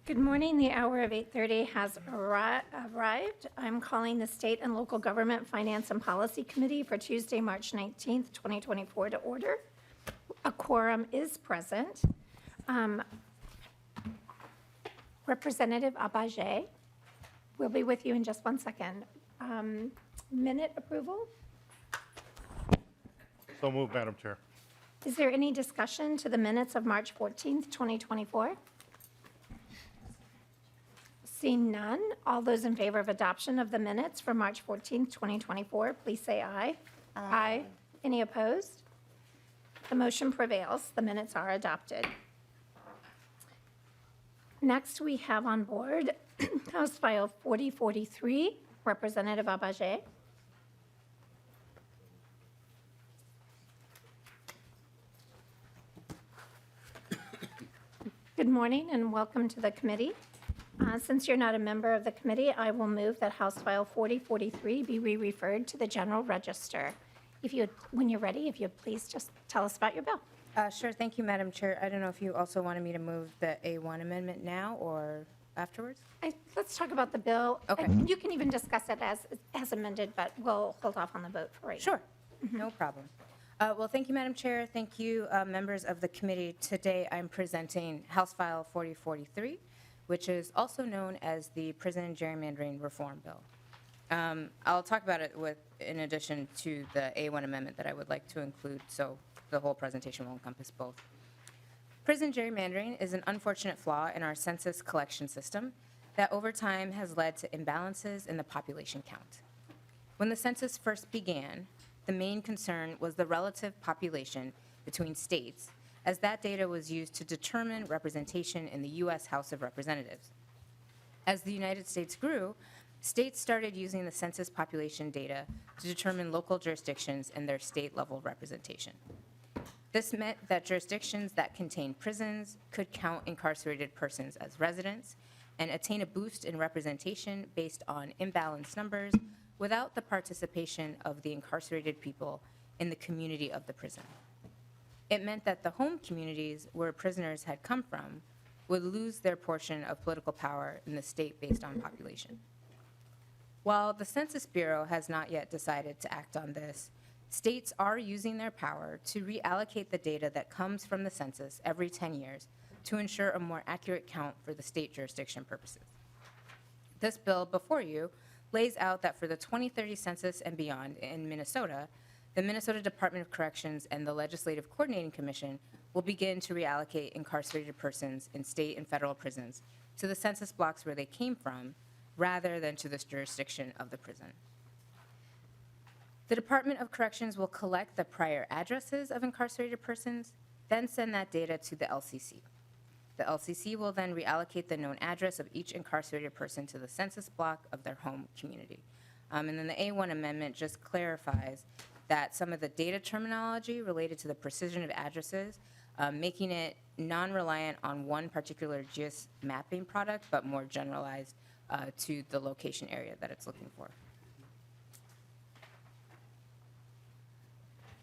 Good morning. The hour of 8:30 has arrived. I'm calling the State and Local Government Finance and Policy Committee for Tuesday, March 19th, 2024 to order. A quorum is present. Representative Agbaje will be with you in just one second. Minute approval? So moved, Madam Chair. Is there any discussion to the minutes of March 14th, 2024? Seeing none, all those in favor of adoption of the minutes for March 14th, 2024, please say aye. Aye. Any opposed? The motion prevails. The minutes are adopted. Next, we have on board House File 4043, Representative Agbaje. Good morning and welcome to the committee. Since you're not a member of the committee, I will move that House File 4043 be re-referred to the General Register. When you're ready, if you'd please just tell us about your bill. Sure. Thank you, Madam Chair. I don't know if you also wanted me to move the A1 amendment now or afterwards? Let's talk about the bill. Okay. You can even discuss it as amended, but we'll hold off on the vote for right now. Sure. No problem. Well, thank you, Madam Chair. Thank you, members of the committee. Today, I'm presenting House File 4043, which is also known as the Prison Gerrymandering Reform Bill. I'll talk about it in addition to the A1 amendment that I would like to include, so the whole presentation will encompass both. Prison gerrymandering is an unfortunate flaw in our census collection system that over time has led to imbalances in the population count. When the census first began, the main concern was the relative population between states, as that data was used to determine representation in the U.S. House of Representatives. As the United States grew, states started using the census population data to determine local jurisdictions and their state-level representation. This meant that jurisdictions that contained prisons could count incarcerated persons as residents and attain a boost in representation based on imbalanced numbers without the participation of the incarcerated people in the community of the prison. It meant that the home communities where prisoners had come from would lose their portion of political power in the state based on population. While the Census Bureau has not yet decided to act on this, states are using their power to reallocate the data that comes from the census every 10 years to ensure a more accurate count for the state jurisdiction purposes. This bill before you lays out that for the 2030 census and beyond in Minnesota, the Minnesota Department of Corrections and the Legislative Coordinating Commission will begin to reallocate incarcerated persons in state and federal prisons to the census blocks where they came from, rather than to the jurisdiction of the prison. The Department of Corrections will collect the prior addresses of incarcerated persons, then send that data to the LCC. The LCC will then reallocate the known address of each incarcerated person to the census block of their home community. And then the A1 amendment just clarifies that some of the data terminology related to the precision of addresses, making it non-reliant on one particular GIS mapping product, but more generalized to the location area that it's looking for.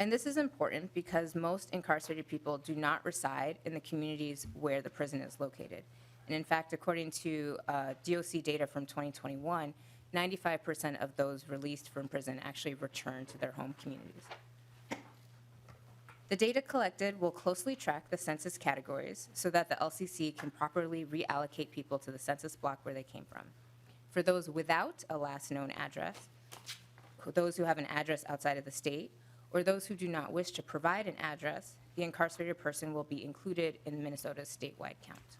And this is important because most incarcerated people do not reside in the communities where the prison is located. And in fact, according to DOC data from 2021, 95% of those released from prison actually return to their home communities. The data collected will closely track the census categories so that the LCC can properly reallocate people to the census block where they came from. For those without a last known address, those who have an address outside of the state, or those who do not wish to provide an address, the incarcerated person will be included in Minnesota's statewide count.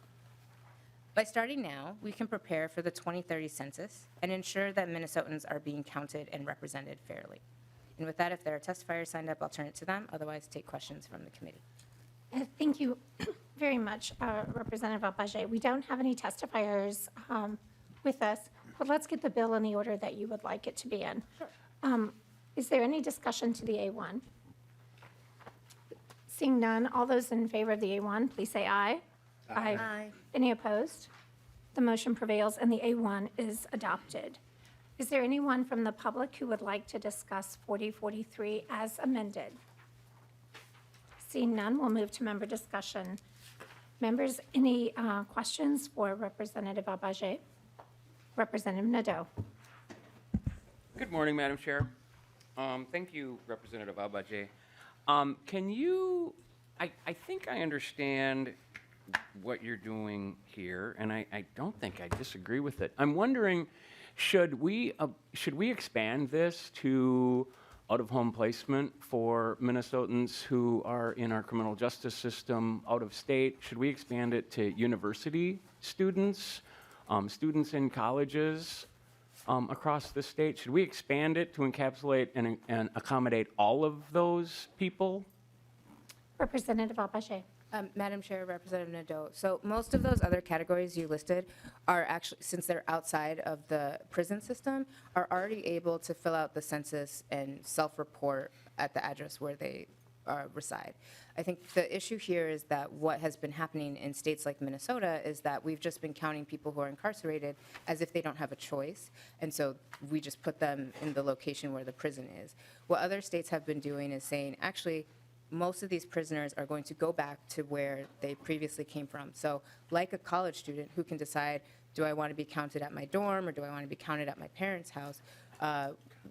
By starting now, we can prepare for the 2030 census and ensure that Minnesotans are being counted and represented fairly. And with that, if there are testifiers signed up, I'll turn it to them. Otherwise, take questions from the committee. Thank you very much, Representative Agbaje. We don't have any testifiers with us, but let's get the bill in the order that you would like it to be in. Sure. Is there any discussion to the A1? Seeing none, all those in favor of the A1, please say aye. Aye. Aye. Any opposed? The motion prevails and the A1 is adopted. Is there anyone from the public who would like to discuss 4043 as amended? Seeing none, we'll move to member discussion. Members, any questions for Representative Agbaje? Representative Nadeau. Good morning, Madam Chair. Thank you, Representative Agbaje. I think I understand what you're doing here, and I don't think I disagree with it. I'm wondering, should we expand this to out-of-home placement for Minnesotans who are in our criminal justice system out of state? Should we expand it to university students, students in colleges across the state? Should we expand it to encapsulate and accommodate all of those people? Representative Agbaje. Madam Chair, Representative Nadeau. So most of those other categories you listed are actually, since they're outside of the prison system, are already able to fill out the census and self-report at the address where they reside. I think the issue here is that what has been happening in states like Minnesota is that we've just been counting people who are incarcerated as if they don't have a choice, and so we just put them in the location where the prison is. What other states have been doing is saying, actually, most of these prisoners are going to go back to where they previously came from. So like a college student who can decide, do I want to be counted at my dorm or do I want to be counted at my parents' house?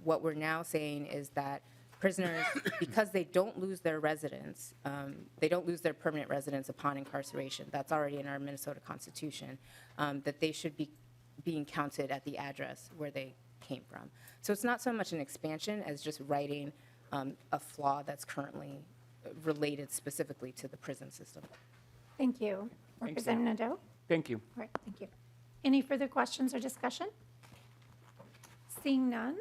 What we're now saying is that prisoners, because they don't lose their residence, they don't lose their permanent residence upon incarceration, that's already in our Minnesota Constitution, that they should be being counted at the address where they came from. So it's not so much an expansion as just writing a flaw that's currently related specifically to the prison system. Thank you. Representative Nadeau? Thank you. All right, thank you. Any further questions or discussion? Seeing none,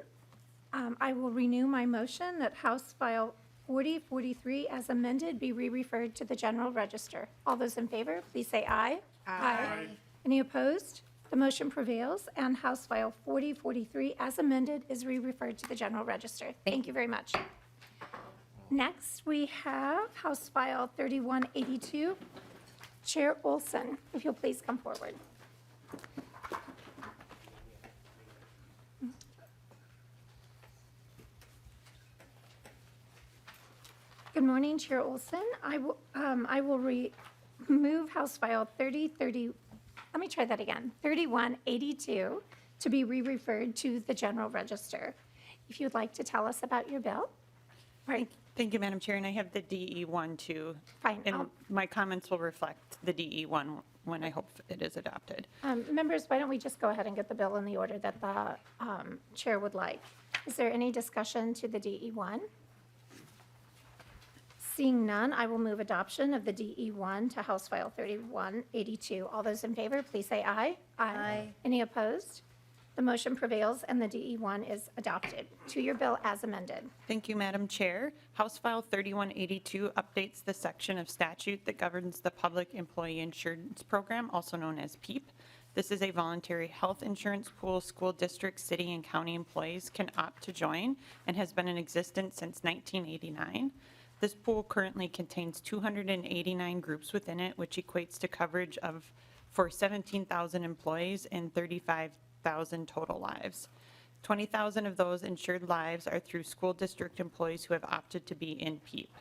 I will renew my motion that House File 4043 as amended be re-referred to the General Register. All those in favor, please say aye. Aye. Any opposed? The motion prevails, and House File 4043 as amended is re-referred to the General Register. Thank you very much. Next, we have House File 3182. Chair Olson, if you'll please come forward. Good morning, Chair Olson. I will remove House File 3182 to be re-referred to the General Register. If you'd like to tell us about your bill. Right. Thank you, Madam Chair, and I have the DE1 too. Fine. And my comments will reflect the DE1 when I hope it is adopted. Members, why don't we just go ahead and get the bill in the order that the chair would like? Is there any discussion to the DE1? Seeing none, I will move adoption of the DE1 to House File 3182. All those in favor, please say aye. Aye. Any opposed? The motion prevails and the DE1 is adopted. To your bill as amended. Thank you, Madam Chair. House File 3182 updates the section of statute that governs the Public Employee Insurance Program, also known as PEEP. This is a voluntary health insurance pool school districts, city, and county employees can opt to join and has been in existence since 1989. This pool currently contains 289 groups within it, which equates to coverage for 17,000 employees and 35,000 total lives. 20,000 of those insured lives are through school district employees who have opted to be in PEEP.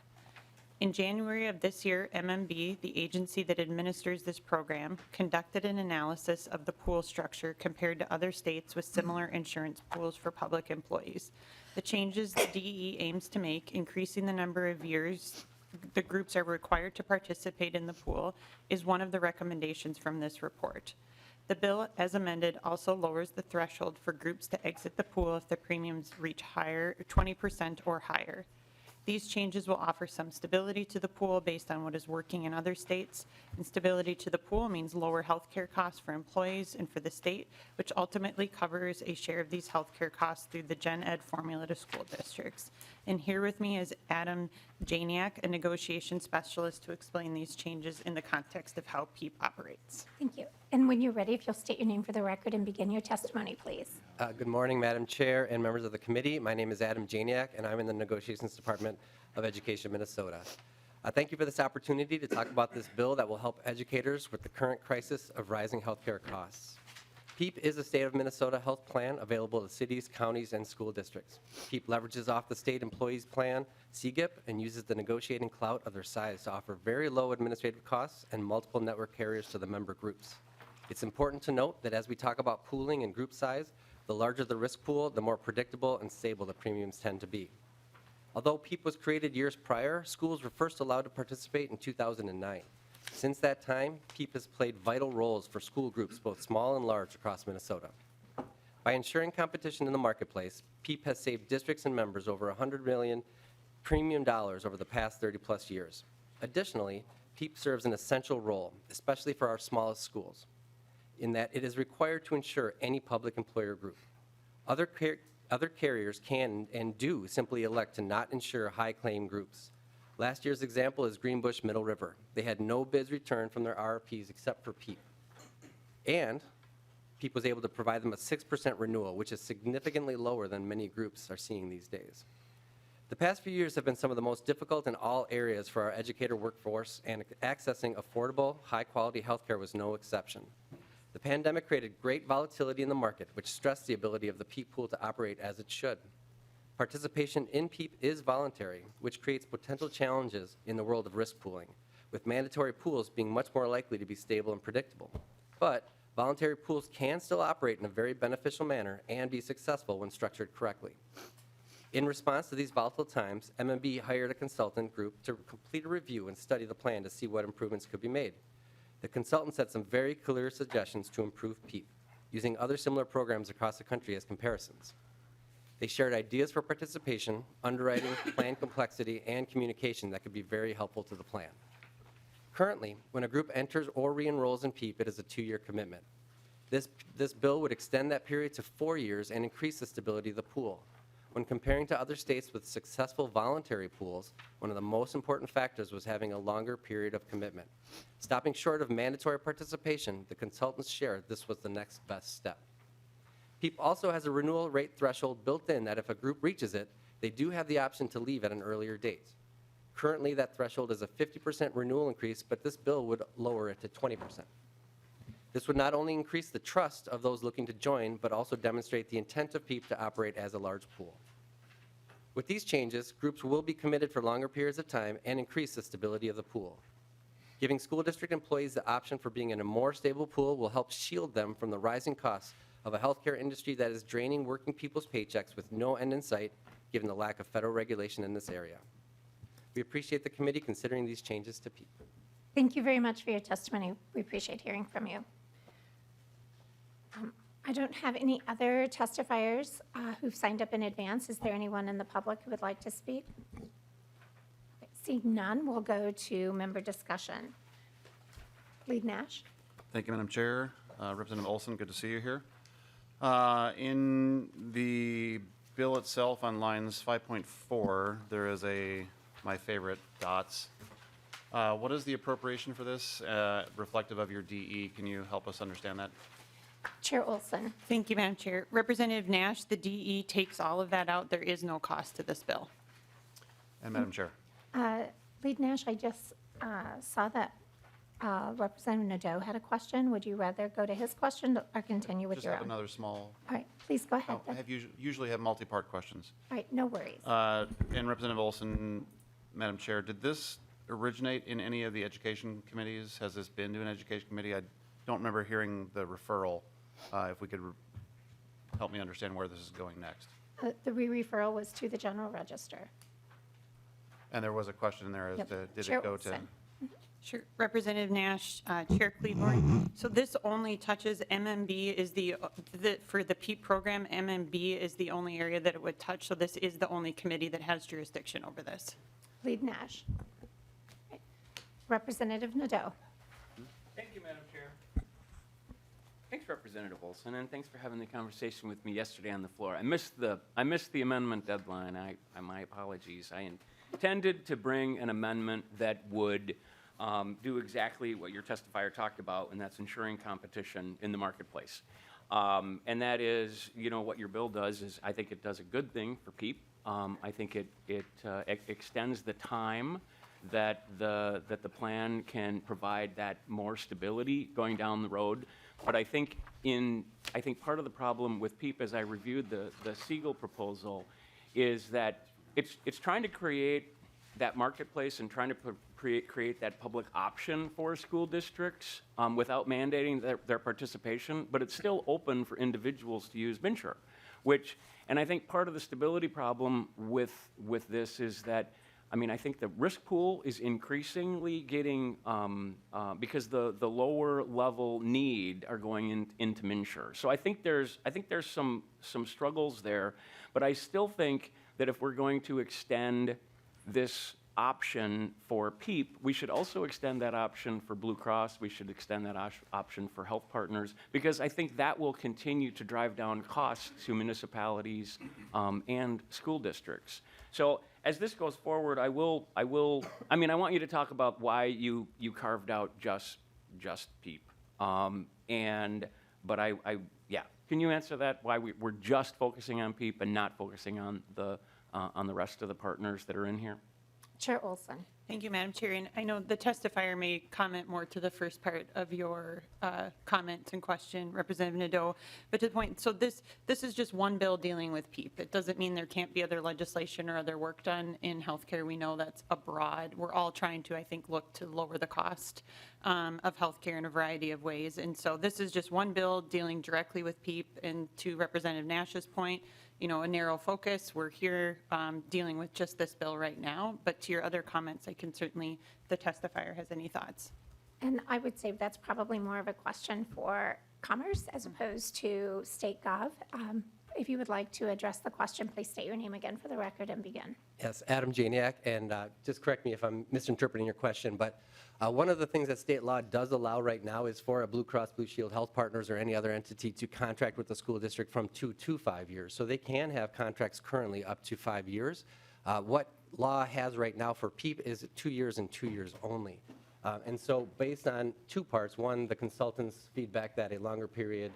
In January of this year, MMB, the agency that administers this program, conducted an analysis of the pool structure compared to other states with similar insurance pools for public employees. The changes the DE aims to make, increasing the number of years the groups are required to participate in the pool, is one of the recommendations from this report. The bill, as amended, also lowers the threshold for groups to exit the pool if the premiums reach 20% or higher. These changes will offer some stability to the pool based on what is working in other states. And stability to the pool means lower health care costs for employees and for the state, which ultimately covers a share of these health care costs through the Gen Ed formula to school districts. And here with me is Adam Janiak, a negotiation specialist, to explain these changes in the context of how PEEP operates. Thank you. And when you're ready, if you'll state your name for the record and begin your testimony, please. Good morning, Madam Chair and members of the committee. My name is Adam Janiak, and I'm in the Negotiations Department of Education, Minnesota. Thank you for this opportunity to talk about this bill that will help educators with the current crisis of rising healthcare costs. PEEP is a state of Minnesota health plan available to cities, counties, and school districts. PEEP leverages off the state employees plan, CGIP, and uses the negotiating clout of their size to offer very low administrative costs and multiple network carriers to the member groups. It's important to note that as we talk about pooling and group size, the larger the risk pool, the more predictable and stable the premiums tend to be. Although PEEP was created years prior, schools were first allowed to participate in 2009. Since that time, PEEP has played vital roles for school groups, both small and large, across Minnesota. By ensuring competition in the marketplace, PEEP has saved districts and members over $100 million premium dollars over the past 30-plus years. Additionally, PEEP serves an essential role, especially for our smallest schools, in that it is required to insure any public employer group. Other carriers can and do simply elect to not insure high claim groups. Last year's example is Greenbush Middle River. They had no bids returned from their RFPs except for PEEP. And PEEP was able to provide them a 6% renewal, which is significantly lower than many groups are seeing these days. The past few years have been some of the most difficult in all areas for our educator workforce, and accessing affordable, high-quality healthcare was no exception. The pandemic created great volatility in the market, which stressed the ability of the PEEP pool to operate as it should. Participation in PEEP is voluntary, which creates potential challenges in the world of risk pooling, with mandatory pools being much more likely to be stable and predictable. But voluntary pools can still operate in a very beneficial manner and be successful when structured correctly. In response to these volatile times, MMB hired a consultant group to complete a review and study the plan to see what improvements could be made. The consultant set some very clear suggestions to improve PEEP, using other similar programs across the country as comparisons. They shared ideas for participation, underwriting, plan complexity, and communication that could be very helpful to the plan. Currently, when a group enters or re-enrolls in PEEP, it is a 2-year commitment. This bill would extend that period to 4 years and increase the stability of the pool. When comparing to other states with successful voluntary pools, one of the most important factors was having a longer period of commitment. Stopping short of mandatory participation, the consultants shared this was the next best step. PEEP also has a renewal rate threshold built in that if a group reaches it, they do have the option to leave at an earlier date. Currently, that threshold is a 50% renewal increase, but this bill would lower it to 20%. This would not only increase the trust of those looking to join, but also demonstrate the intent of PEEP to operate as a large pool. With these changes, groups will be committed for longer periods of time and increase the stability of the pool. Giving school district employees the option for being in a more stable pool will help shield them from the rising costs of a healthcare industry that is draining working people's paychecks with no end in sight, given the lack of federal regulation in this area. We appreciate the committee considering these changes to PEEP. Thank you very much for your testimony. We appreciate hearing from you. I don't have any other testifiers who've signed up in advance. Is there anyone in the public who would like to speak? Seeing none, we'll go to member discussion. Lead Nash. Thank you, Madam Chair. Representative Olson, good to see you here. In the bill itself on lines 5.4, there is my favorite, dots. What is the appropriation for this, reflective of your DE? Can you help us understand that? Chair Olson. Thank you, Madam Chair. Representative Nash, the DE takes all of that out. There is no cost to this bill. And Madam Chair. Lead Nash, I just saw that Representative Nadeau had a question. Would you rather go to his question or continue with Just your have own? another small, All right, please go ahead. I have usually have multi-part questions. All right, no worries. And Representative Olson, Madam Chair, did this originate in any of the education committees? Has this been to an education committee? I don't remember hearing the referral. If we could help me understand where this is going next. The re-referral was to the general register. And there was a question in there as Yep. to, did Chair it go to? Olson. Sure. Representative Nash, Chair Cleveland. So this only touches MMB is for the PEEP program, MMB is the only area that it would touch. So this is the only committee that has jurisdiction over this. Lead Nash. Right. Representative Nadeau. Thank you, Madam Chair. Thanks, Representative Olson, and thanks for having the conversation with me yesterday on the floor. I missed the amendment deadline. My apologies. I intended to bring an amendment that would do exactly what your testifier talked about, and that's ensuring competition in the marketplace. And that is, what your bill does is, I think it does a good thing for PEEP. I think it extends the time that the plan can provide that more stability going down the road. But I think part of the problem with PEEP, as I reviewed the Siegel proposal, is that it's trying to create that marketplace and trying to create that public option for school districts without mandating their participation, but it's still open for individuals to use MNsure, and I think part of the stability problem with this is that, I mean, I think the risk pool is increasingly getting, because the lower level need are going into MNsure. So I think there's some struggles there, but I still think that if we're going to extend this option for PEEP, we should also extend that option for Blue Cross. We should extend that option for health partners, because I think that will continue to drive down costs to municipalities and school districts. So as this goes forward, I want you to talk about why you carved out just PEEP. Yeah, can you answer that? Why we're just focusing on PEEP and not focusing on the rest of the partners that are in here? Chair Olson. Thank you, Madam Chair. And I know the testifier may comment more to the first part of your comment and question, Representative Nadeau, but to the point, so this is just one bill dealing with PEEP. It doesn't mean there can't be other legislation or other work done in healthcare. We know that's abroad. We're all trying to, I think, look to lower the cost of healthcare in a variety of ways. And so this is just one bill dealing directly with PEEP. And to Representative Nash's point, a narrow focus. We're here dealing with just this bill right now, but to your other comments, I can certainly, if the testifier has any thoughts. And I would say that's probably more of a question for Commerce as opposed to State Gov. If you would like to address the question, please state your name again for the record and begin. Yes, Adam Janiak, and just correct me if I'm misinterpreting your question, but one of the things that state law does allow right now is for a Blue Cross Blue Shield Health Partners or any other entity to contract with the school district from 2 to 5 years. So they can have contracts currently up to 5 years. What law has right now for PEEP is 2 years and 2 years only. And so based on two parts, one, the consultant's feedback that a longer period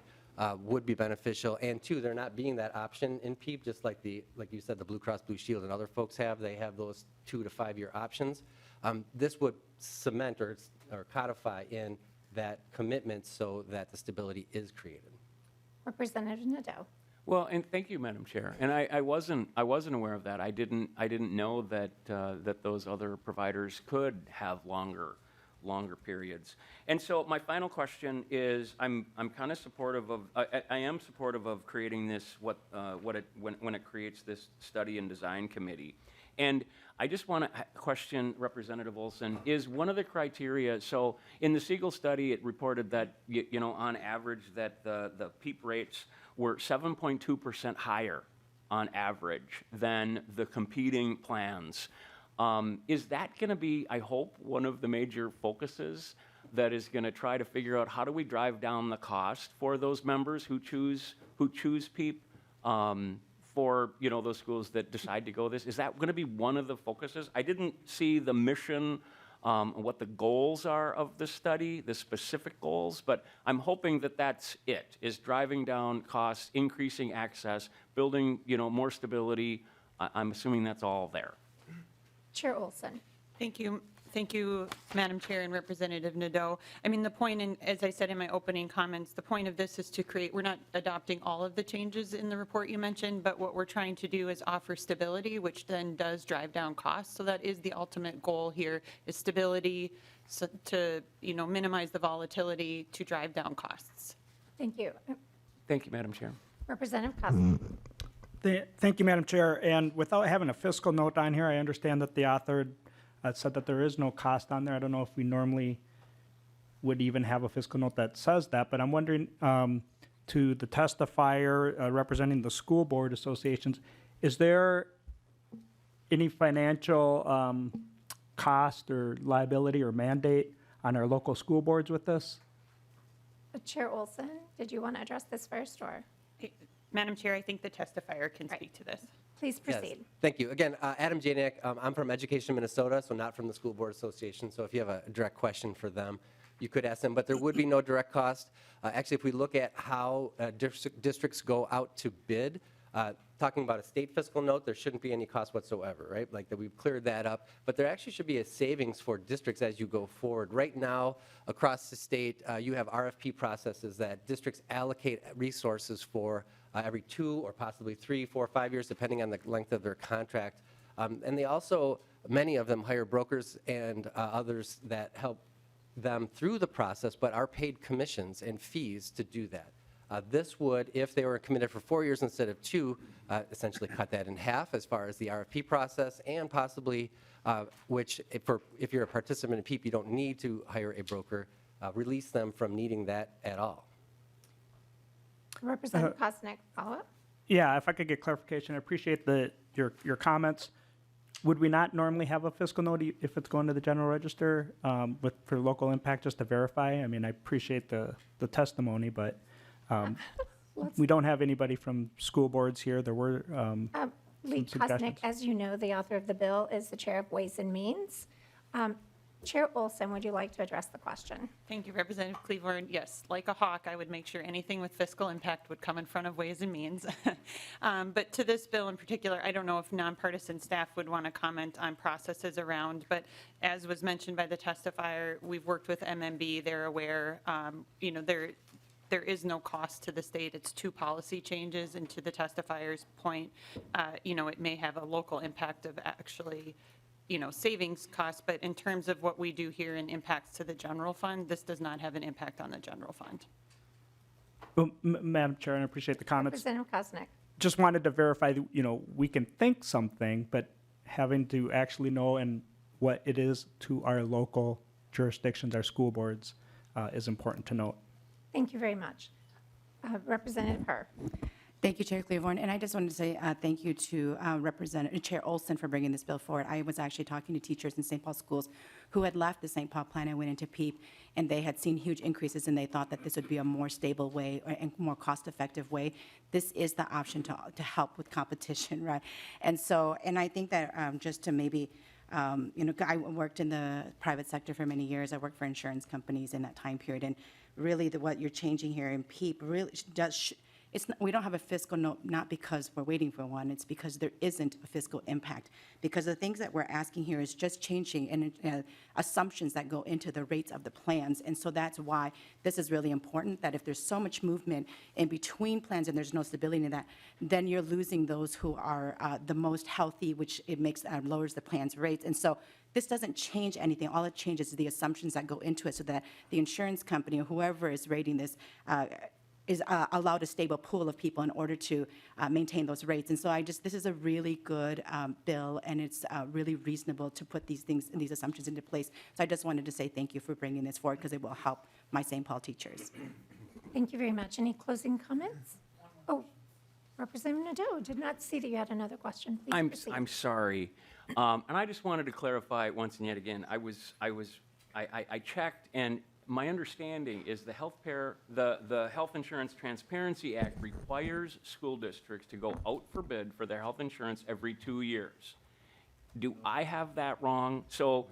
would be beneficial, and two, there not being that option in PEEP, just like you said, the Blue Cross Blue Shield and other folks have, they have those 2 to 5 year options. This would cement or codify in that commitment so that the stability is created. Representative Nadeau. Well, and thank you, Madam Chair. And I wasn't aware of that. I didn't know that that those other providers could have longer periods. And so my final question is, I'm kind of supportive of, I am supportive of creating this, when it creates this study and design committee. And I just want to question Representative Olson, is one of the criteria, so in the Siegel study, it reported that, on average, that the PEEP rates were 7.2% higher on average than the competing plans. Is that going to be, I hope, one of the major focuses that is going to try to figure out how do we drive down the cost for those members who choose PEEP, for those schools that decide to go this? Is that going to be one of the focuses? I didn't see the mission, what the goals are of the study, the specific goals, but I'm hoping that that's it, is driving down costs, increasing access, building more stability. I'm assuming that's all there. Chair Olson. Thank you, Madam Chair and Representative Nadeau. I mean, the point, and as I said in my opening comments, the point of this is to create, we're not adopting all of the changes in the report you mentioned, but what we're trying to do is offer stability, which then does drive down costs. So that is the ultimate goal here, is stability, so to minimize the volatility, to drive down costs. Thank you. Thank you, Madam Chair. Representative Cosby. Thank you, Madam Chair. And without having a fiscal note on here, I understand that the author said that there is no cost on there. I don't know if we normally would even have a fiscal note that says that, but I'm wondering, to the testifier representing the school board associations, is there any financial cost or liability or mandate on our local school boards with this? Chair Olson, did you want to address this first, or? Madam Chair, I think the testifier can speak to this. Please proceed. Yes. Thank you. Again, Adam Janiak, I'm from Education Minnesota, so not from the School Board Association. So if you have a direct question for them, you could ask them, but there would be no direct cost. Actually, if we look at how districts go out to bid, Talking about a state fiscal note, there shouldn't be any cost whatsoever, right? Like that we've cleared that up. But there actually should be a savings for districts as you go forward. Right now, across the state, you have RFP processes that districts allocate resources for every 2 or possibly 3, 4, 5 years, depending on the length of their contract. And they also, many of them hire brokers and others that help them through the process, but are paid commissions and fees to do that. This would, if they were committed for 4 years instead of 2, essentially cut that in half as far as the RFP process, and possibly, which if you're a participant in PEEP, you don't need to hire a broker, release them from needing that at all. Representative Kosnick, follow-up? Yeah, if I could get clarification, I appreciate your comments. Would we not normally have a fiscal note if it's going to the general register for local impact, just to verify? I mean, I appreciate the testimony, but we don't have anybody from school boards here. There were Lead some Kosnick, suggestions. as you know, the author of the bill is the Chair of Ways and Means. Chair Olson, would you like to address the question? Thank you, Representative Cleveland. Yes, like a hawk, I would make sure anything with fiscal impact would come in front of Ways and Means. But to this bill in particular, I don't know if nonpartisan staff would want to comment on processes around, but as was mentioned by the testifier, we've worked with MMB. They're aware, there is no cost to the state. It's 2 policy changes, and to the testifier's point, it may have a local impact of actually savings costs, but in terms of what we do here and impacts to the general fund, this does not have an impact on the general fund. Well, Madam Chair, and I appreciate the comments. Representative Kosnick. Just wanted to verify, that, we can think something, but having to actually know and what it is to our local jurisdictions, our school boards, is important to note. Thank you very much. Representative Herr. Thank you, Chair Claiborne. And I just wanted to say thank you to Chair Olson for bringing this bill forward. I was actually talking to teachers in St. Paul schools who had left the St. Paul plan and went into PEEP, and they had seen huge increases, and they thought that this would be a more stable way and more cost-effective way. This is the option to help with competition, right? And I think that just to maybe, I worked in the private sector for many years. I worked for insurance companies in that time period, and really what you're changing here in PEEP really does. We don't have a fiscal note, not because we're waiting for one, it's because there isn't a fiscal impact. Because the things that we're asking here is just changing and assumptions that go into the rates of the plans. And so that's why this is really important, that if there's so much movement in between plans and there's no stability in that, then you're losing those who are the most healthy, which it lowers the plan's rates. And so this doesn't change anything. All it changes is the assumptions that go into it so that the insurance company or whoever is rating this is allowed a stable pool of people in order to maintain those rates. And so this is a really good bill, and it's really reasonable to put these assumptions into place. So I just wanted to say thank you for bringing this forward because it will help my St. Paul teachers. Thank you very much. Any closing comments? Oh, Representative Nadeau, did not see that you had another question. Please proceed. I'm sorry. And I just wanted to clarify once and yet again, I checked, and my understanding is the Health Insurance Transparency Act requires school districts to go out for bid for their health insurance every 2 years. Do I have that wrong? So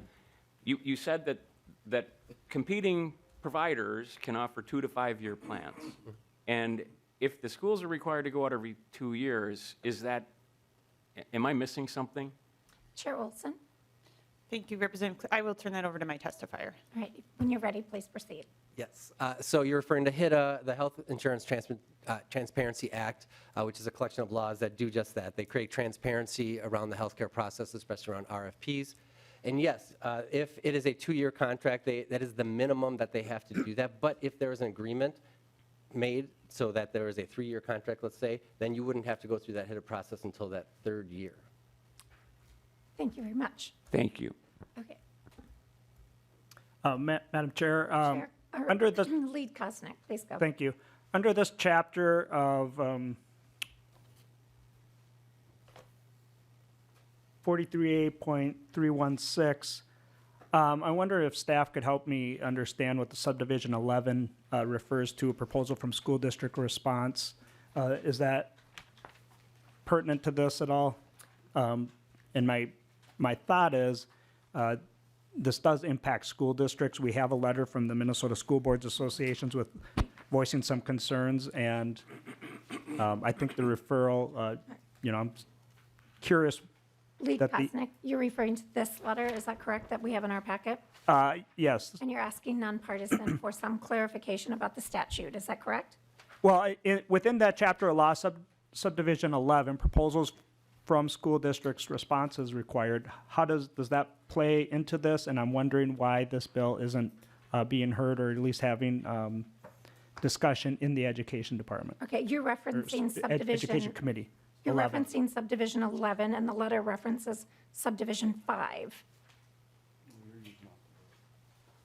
you said that competing providers can offer 2 to 5 year plans. And if the schools are required to go out every 2 years, am I missing something? Chair Olson. Thank you, Representative. I will turn that over to my testifier. All right, when you're ready, please proceed. Yes. So you're referring to HITA, the Health Insurance Transparency Act, which is a collection of laws that do just that. They create transparency around the healthcare process, especially around RFPs. And yes, if it is a 2-year contract, that is the minimum that they have to do that. But if there is an agreement made so that there is a 3-year contract, let's say, then you wouldn't have to go through that HITA process until that 3rd year. Thank you very much. Thank you. Okay. Madam Chair, Chair, under the Lead Kosnick, please go. Thank you. Under this chapter of 43A.316, I wonder if staff could help me understand what the subdivision 11 refers to, a proposal from school district response. Is that pertinent to this at all? And my thought is, this does impact school districts. We have a letter from the Minnesota School Boards Associations with voicing some concerns, and I think the referral, I'm curious. Lead That the- Kosnick, you're referring to this letter, is that correct, that we have in our packet? Yes. And you're asking nonpartisan for some clarification about the statute, is that correct? Well, within that chapter of law, subdivision 11, proposals from school districts, responses required. How does that play into this? And I'm wondering why this bill isn't being heard or at least having discussion in the education department. Okay, you're or referencing Education subdivision, committee. you're 11. referencing subdivision 11, and the letter references subdivision 5.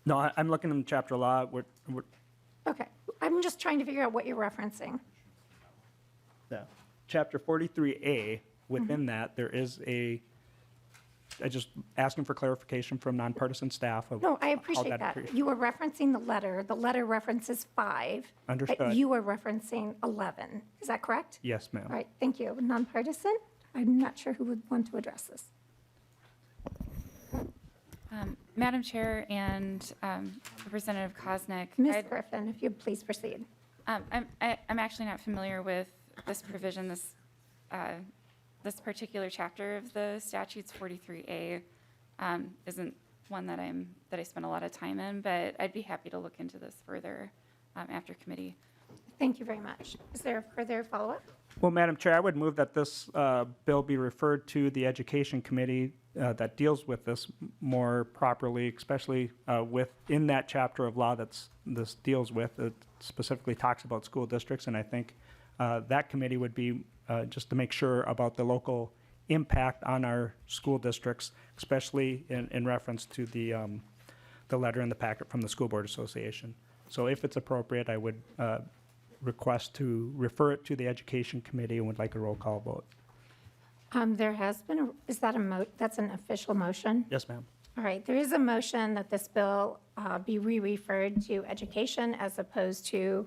No, I'm looking in chapter law. Okay, I'm just trying to figure out what you're referencing. Chapter 43A, within that, there is I just asking for clarification from nonpartisan staff of No, I how appreciate that. appreciate- You were referencing the letter references 5. But Understood. you were referencing 11, is that correct? Yes, ma'am. All right, thank you. Nonpartisan, I'm not sure who would want to address this. Madam Chair and Representative Kosnick, Ms. Griffin, if you'd please proceed. I'm actually not familiar with this provision, this particular chapter of the statutes. 43A isn't one that I spend a lot of time in, but I'd be happy to look into this further after committee. Thank you very much. Is there a further follow-up? Well, Madam Chair, I would move that this bill be referred to the Education Committee that deals with this more properly, especially within that chapter of law this deals with. It specifically talks about school districts, and I think that committee would be just to make sure about the local impact on our school districts, especially in reference to the letter in the packet from the School Board Association. So if it's appropriate, I would request to refer it to the Education Committee and would like a roll call vote. There has been, that's an official motion? Yes, ma'am. All right, there is a motion that this bill be re-referred to education as opposed to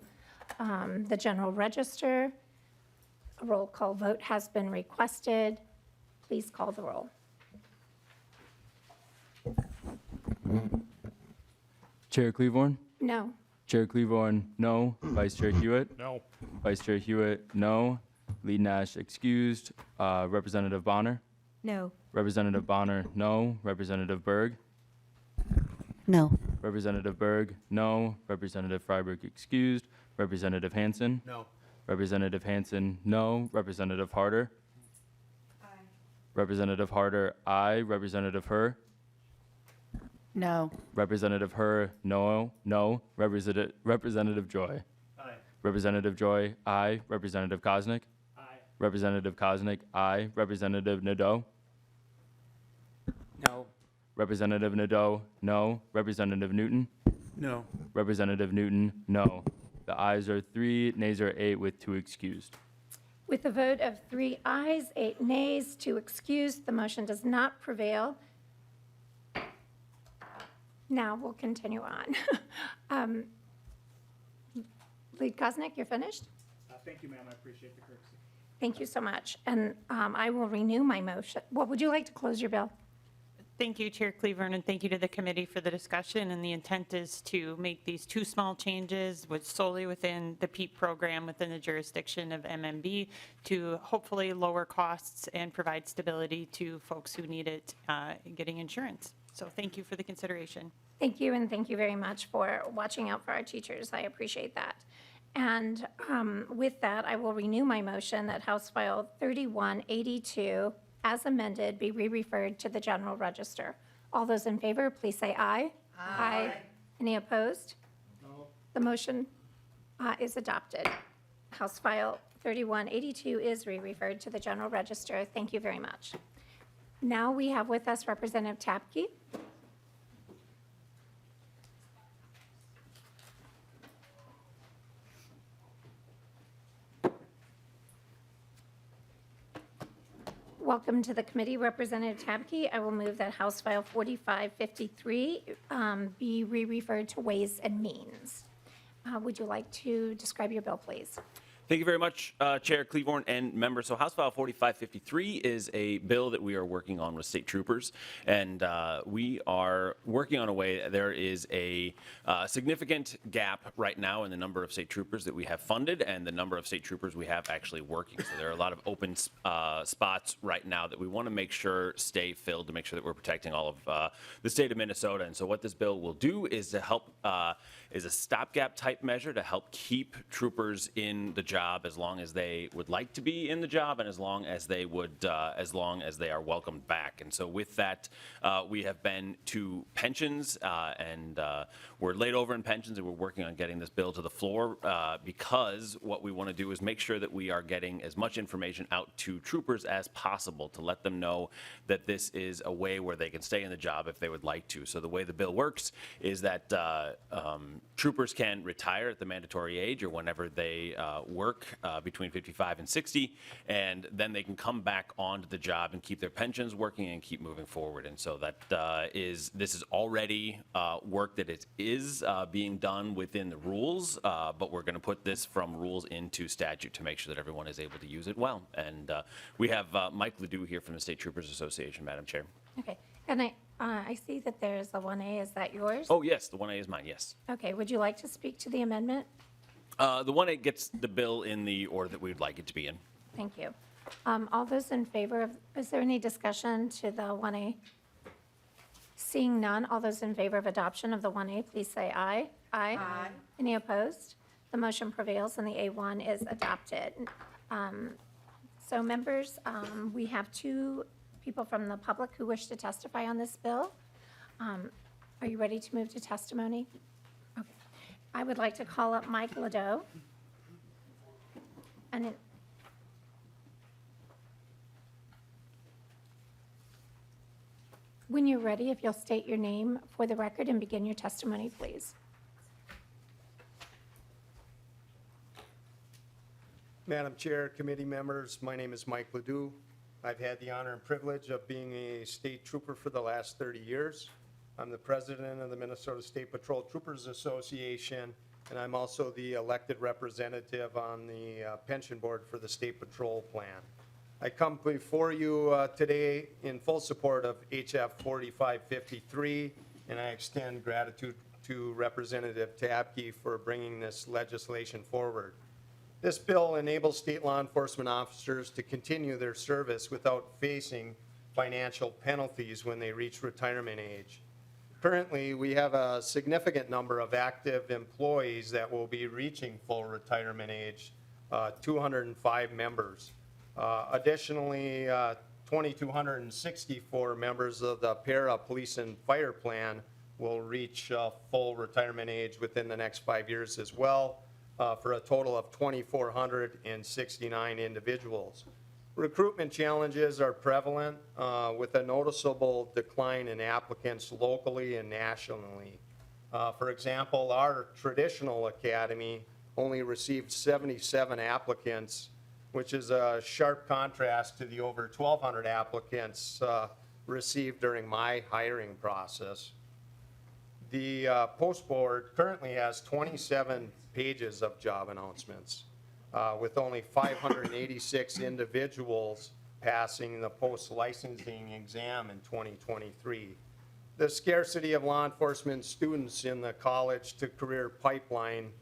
the general register. A roll call vote has been requested. Please call the roll. Chair Cleavorn? No. Chair Cleavorn, no. Vice Chair Hewitt? No. Vice Chair Hewitt, no. Lead Nash excused. Representative Bonner? No. Representative Bonner, no. Representative Berg? No. Representative Berg, no. Representative Freiberg excused. Representative Hansen? No. Representative Hansen, no. Representative Harder? Aye. Representative Harder, aye. Representative Herr? No. Representative Herr, no. No. Representative Joy? Aye. Representative Joy, aye. Representative Kosnick? Aye. Representative Kosnick, aye. Representative Nadeau? No. Representative Nadeau, no. Representative Newton? No. Representative Newton, no. The ayes are 3, nays are 8 with 2 excused. With a vote of 3 ayes, 8 nays, 2 excused, the motion does not prevail. Now we'll continue on. Lead Kosnick, you're finished? Thank you, ma'am. I appreciate the courtesy. Thank you so much. And I will renew my motion. What would you like to close your bill? Thank you, Chair Cleavorn, and thank you to the committee for the discussion. And the intent is to make these 2 small changes, which solely within the PEEP program within the jurisdiction of MMB, to hopefully lower costs and provide stability to folks who need it getting insurance. So thank you for the consideration. Thank you, and thank you very much for watching out for our teachers. I appreciate that. And with that, I will renew my motion that House File 3182, as amended, be re-referred to the General Register. All those in favor, please say aye. Aye. Any opposed? No. The motion is adopted. House File 3182 is re-referred to the General Register. Thank you very much. Now we have with us Representative Tabke. Welcome to the committee, Representative Tabke. I will move that House File 4553 be re-referred to Ways and Means. Would you like to describe your bill, please? Thank you very much, Chair Cleavorn and members. So House File 4553 is a bill that we are working on with state troopers, and we are working on a way. There is a significant gap right now in the number of state troopers that we have funded and the number of state troopers we have actually working. So there are a lot of open spots right now that we want to make sure stay filled to make sure that we're protecting all of the state of Minnesota. And so what this bill will do is to help is a stopgap type measure to help keep troopers in the job as long as they would like to be in the job and as long as they are welcomed back. And so with that, we have been to pensions and we're laid over in pensions, and we're working on getting this bill to the floor because what we want to do is make sure that we are getting as much information out to troopers as possible to let them know that this is a way where they can stay in the job if they would like to. So the way the bill works is that troopers can retire at the mandatory age or whenever they work between 55 and 60, and then they can come back onto the job and keep their pensions working and keep moving forward. And so that this is already work that is being done within the rules, but we're going to put this from rules into statute to make sure that everyone is able to use it well. And we have Mike Ledoux here from the State Troopers Association, Madam Chair. Okay, and I see that there's a 1A, is that yours? Oh, yes, the 1A is mine, yes. Okay, would you like to speak to the amendment? The 1A gets the bill in the order that we'd like it to be in. Thank you. All those in favor of, is there any discussion to the 1A? Seeing none, all those in favor of adoption of the 1A, please say aye. Aye. Aye. Any opposed? The motion prevails and the A1 is adopted. So members, we have two people from the public who wish to testify on this bill. Are you ready to move to testimony? Okay. I would like to call up Mike Ledoux. And when you're ready, if you'll state your name for the record and begin your testimony, please. Madam Chair, committee members, my name is Mike Ledoux. I've had the honor and privilege of being a state trooper for the last 30 years. I'm the president of the Minnesota State Patrol Troopers Association, and I'm also the elected representative on the pension board for the State Patrol Plan. I come before you today in full support of HF 4553, and I extend gratitude to Representative Tabke for bringing this legislation forward. This bill enables state law enforcement officers to continue their service without facing financial penalties when they reach retirement age. Currently, we have a significant number of active employees that will be reaching full retirement age, 205 members. Additionally, 2,264 members of the para police and fire plan will reach full retirement age within the next 5 years as well, for a total of 2,469 individuals. Recruitment challenges are prevalent with a noticeable decline in applicants locally and nationally. For example, our traditional academy only received 77 applicants, which is a sharp contrast to the over 1,200 applicants received during my hiring process. The post board currently has 27 pages of job announcements, with only 586 individuals passing the post-licensing exam in 2023. The scarcity of law enforcement students in the college to career pipeline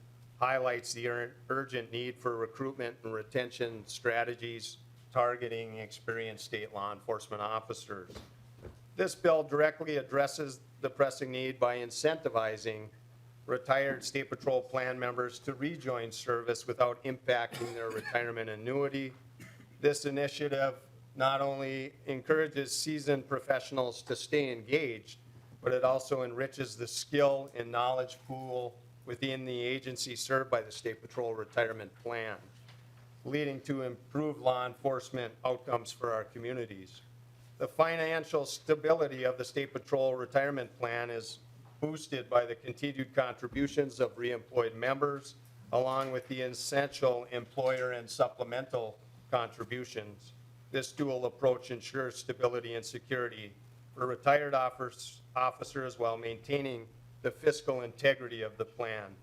highlights the urgent need for recruitment and retention strategies targeting experienced state law enforcement officers. This bill directly addresses the pressing need by incentivizing retired State Patrol Plan members to rejoin service without impacting their retirement annuity. This initiative not only encourages seasoned professionals to stay engaged, but it also enriches the skill and knowledge pool within the agency served by the State Patrol Retirement Plan, leading to improved law enforcement outcomes for our communities. The financial stability of the State Patrol Retirement Plan is boosted by the continued contributions of reemployed members, along with the essential employer and supplemental contributions. This dual approach ensures stability and security for retired officers while maintaining the fiscal integrity of the plan.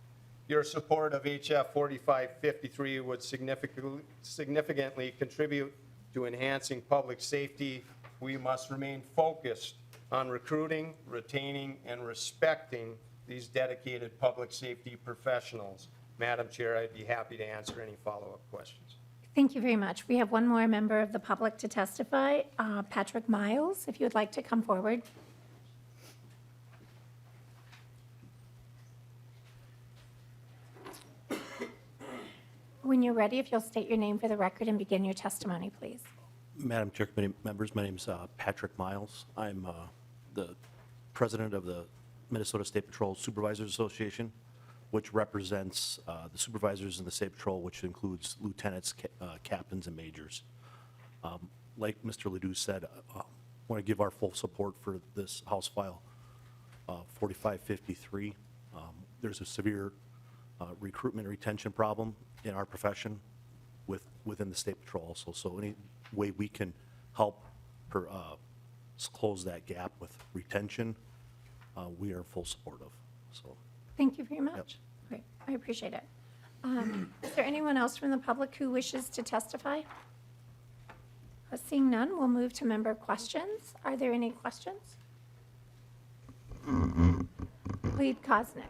Your support of HF 4553 would significantly contribute to enhancing public safety. We must remain focused on recruiting, retaining, and respecting these dedicated public safety professionals. Madam Chair, I'd be happy to answer any follow-up questions. Thank you very much. We have one more member of the public to testify, Patrick Miles, if you would like to come forward. When you're ready, if you'll state your name for the record and begin your testimony, please. Madam Chair, committee members, my name is Patrick Miles. I'm the president of the Minnesota State Patrol Supervisors Association, which represents the supervisors in the State Patrol, which includes lieutenants, captains, and majors. Like Mr. Ledoux said, I want to give our full support for this House File 4553. There's a severe recruitment and retention problem in our profession within the State Patrol also. So any way we can help close that gap with retention, we are in full support of. So. Thank you very much. Great, I appreciate it. Is there anyone else from the public who wishes to testify? Seeing none, we'll move to member questions. Are there any questions? Lead Kosnick.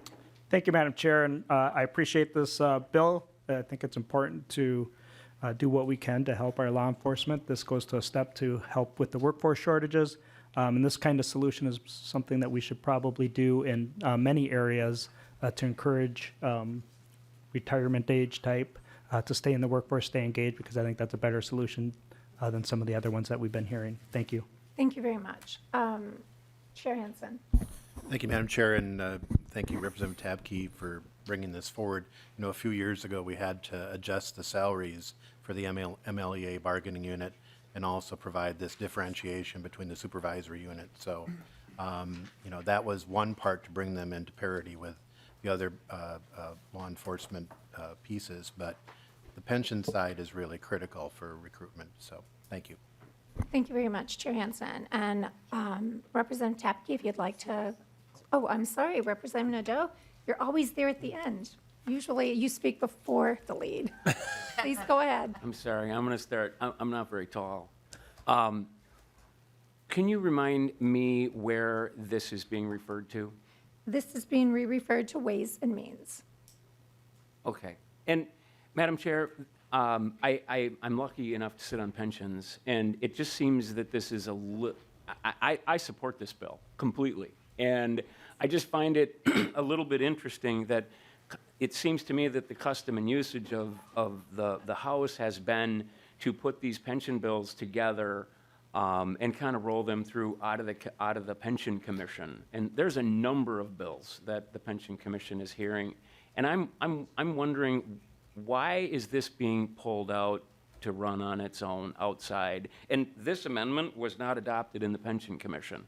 Thank you, Madam Chair, and I appreciate this bill. I think it's important to do what we can to help our law enforcement. This goes to a step to help with the workforce shortages, and this kind of solution is something that we should probably do in many areas to encourage retirement age type to stay in the workforce, stay engaged, because I think that's a better solution than some of the other ones that we've been hearing. Thank you. Thank you very much. Chair Hansen. Thank you, Madam Chair, and thank you, Representative Tabke, for bringing this forward. You know, a few years ago, we had to adjust the salaries for the MLEA bargaining unit and also provide this differentiation between the supervisory unit. So, you know, that was one part to bring them into parity with the other law enforcement pieces, but the pension side is really critical for recruitment. So, thank you. Thank you very much, Chair Hansen. And Representative Tapke, if you'd like to, oh, I'm sorry, Representative Nadeau, you're always there at the end. Usually you speak before the lead. Please go ahead. I'm sorry, I'm going to start. I'm not very tall. Can you remind me where this is being referred to? This is being referred to Ways and Means. Okay. And Madam Chair, I'm lucky enough to sit on pensions, and it just seems that this is I support this bill completely. And I just find it a little bit interesting that it seems to me that the custom and usage of the House has been to put these pension bills together and kind of roll them through out of the Pension Commission. And there's a number of bills that the Pension Commission is hearing, and I'm wondering, why is this being pulled out to run on its own outside? And this amendment was not adopted in the Pension Commission.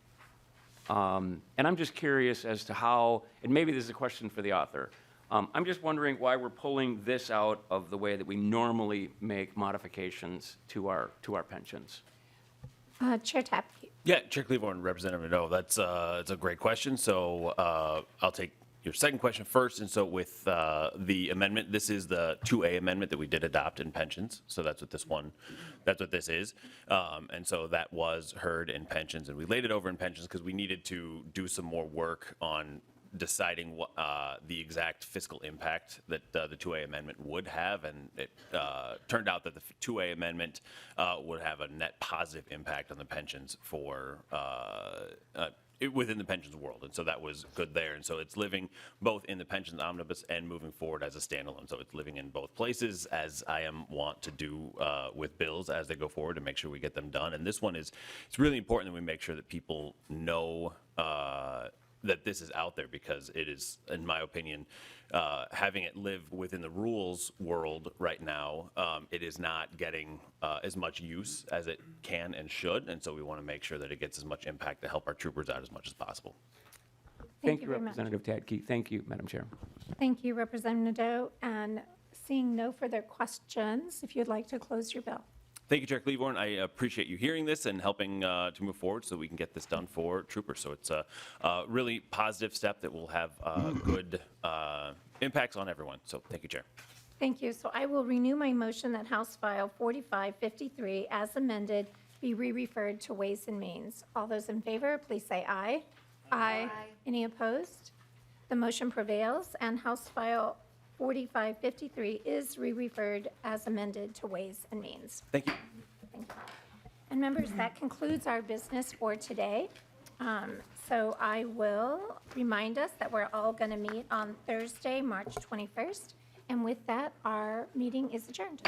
And I'm just curious as to how, and maybe this is a question for the author. I'm just wondering why we're pulling this out of the way that we normally make modifications to our pensions. Chair Tapke. Yeah, Chair Cleavorn, Representative Nadeau, that's a great question. So I'll take your second question first. And so with the amendment, this is the 2A amendment that we did adopt in pensions. So that's what this is. And so that was heard in pensions, and we laid it over in pensions because we needed to do some more work on deciding what the exact fiscal impact that the 2A amendment would have, and it turned out that the 2A amendment would have a net positive impact on the pensions for within the pensions world, and so that was good there. And so it's living both in the pensions omnibus and moving forward as a standalone. So it's living in both places, as I am wont to do with bills as they go forward, to make sure we get them done. And this one it's really important that we make sure that people know that this is out there, because it is, in my opinion, having it live within the rules world right now, it is not getting as much use as it can and should, and so we want to make sure that it gets as much impact to help our troopers out as much as possible. Thank you, very much. Representative Tabke. Thank you, Madam Chair. Thank you, Representative Nadeau. And seeing no further questions, if you'd like to close your bill. Thank you, Chair Cleavorn. I appreciate you hearing this and helping to move forward so we can get this done for troopers. So it's a really positive step that will have good impacts on everyone. So thank you, Chair. Thank you. So I will renew my motion that House File 4553, as amended, be re-referred to Ways and Means. All those in favor, please say aye. Aye. Any opposed? The motion prevails, and House File 4553 is re-referred as amended to Ways and Means. Thank you. Thank you. And members, that concludes our business for today. So I will remind us that we're all going to meet on Thursday, March 21st. And with that, our meeting is adjourned.